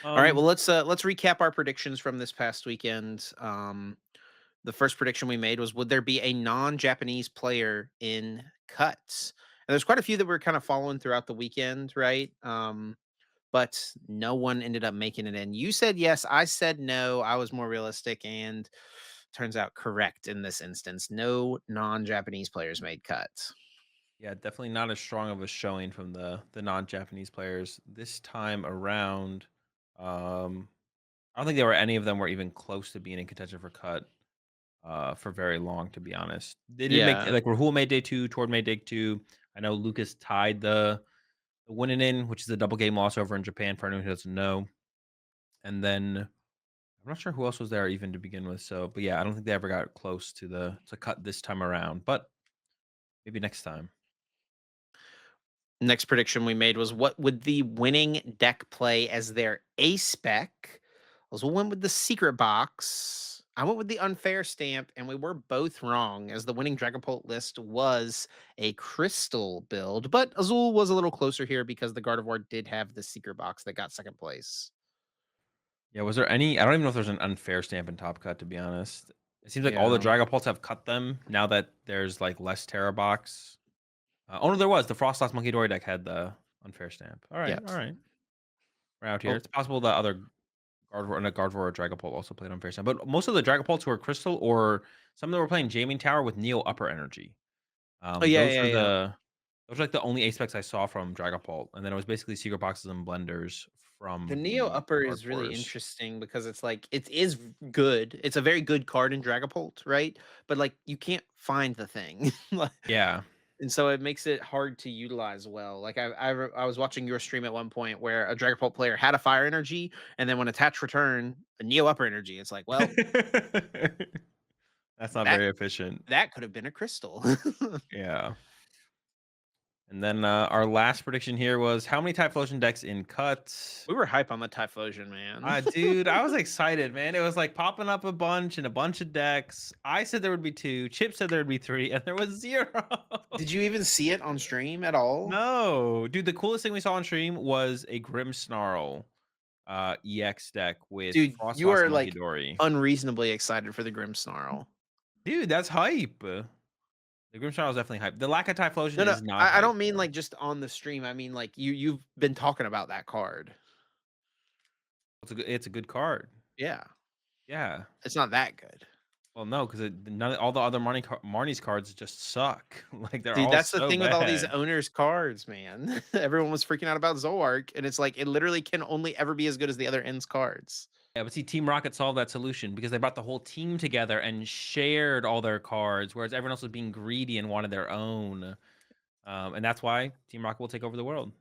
All right, well Um, let's recap our predictions from this past weekend. The first prediction we made was, would there be a non-Japanese player in cuts? And there's quite a few that were kind of following throughout the weekend, right? But no one ended up making it in. You said yes, I said no. I was more realistic, and turns out correct in this instance. No non-Japanese players made cuts. yeah, definitely not as strong of a showing from the non-Japanese players this time around. Um, I don't think there were any of them were even close to being in contention for cut for very long, to be honest. They did make Yeah. like Rahul made day two, Tord made day two. I know Lucas tied the winning in, which is a double game loss over in Japan for anyone who doesn't know. And then I'm not sure who else was there even to begin with. So, but yeah, I don't think they ever got close to the to cut this time around. But maybe next time. Next prediction we made was, what would the winning deck play as their ace spec? Was one with the secret box. I went with the unfair stamp, and we were both wrong, as the winning Dragapult list was a crystal build. But Azul was a little closer here because the Gardevoir did have the secret box that got second place. Yeah, was there any? I don't even know if there's an unfair stamp in Top Cut. To be honest, it seems like all the Yeah. Dragapults have cut them now that there's like less Terra Box. Oh no, there was the Frostlass Monkey Dory deck had the unfair stamp. Yep. All right. We're out here. Oh, It's possible that other Gardevoir and a Gardevoir or Dragapult also played unfair stamp, but most of the Dragapults were Crystal or some of them were playing Jaming Tower with Neo Upper Energy. oh yeah, Those yeah, were yeah. like the only ace specs I saw from Dragapult, and then it was basically secret boxes and blenders The from Neo the Upper is really Gardevoirs. interesting because it's like it is good. It's a very good card in Dragapult, right? But like you can't find the thing. Like, Yeah. and so it makes it hard to utilize well. Like I was watching your stream at one point where a Dragapult player had a fire energy, and then when attached return a Neo Upper energy, it's like, well, That's not that very efficient. that could have been a crystal. Yeah. And then, our last prediction here was how many Typhlosion decks in cut? We were hype on the Typhlosion, man. Dude, I was excited, man. It was, like, popping up a bunch and a bunch of decks. I said there would be 2, Chip said there would be 3, and there was 0. Did you even see it on stream at all? No. Dude, the coolest thing we saw on stream was a Grim Snarl, EX deck with Dude, you Frostlass are and Monkey like Dory. unreasonably excited for the Grim Snarl. Dude, that's hype. The Grim Snarl is definitely hype. The lack of Typhlosion No, no, is not I hype, don't mean though. like just on the stream. I mean like you've been talking about that card. It's a good card. Yeah, Yeah. it's not that good. Well, no, because none all the other Marnie's cards just suck. Like, they're Dude, all that's the so thing with all these bad. owners' cards, man. Everyone was freaking out about Zolark, and it's like it literally can only ever be as good as the other end's cards. Yeah, but see, Team Rocket solved that solution because they brought the whole team together and shared all their cards, whereas everyone else was being greedy and wanted their own. And that's why Team Rocket will take over the world.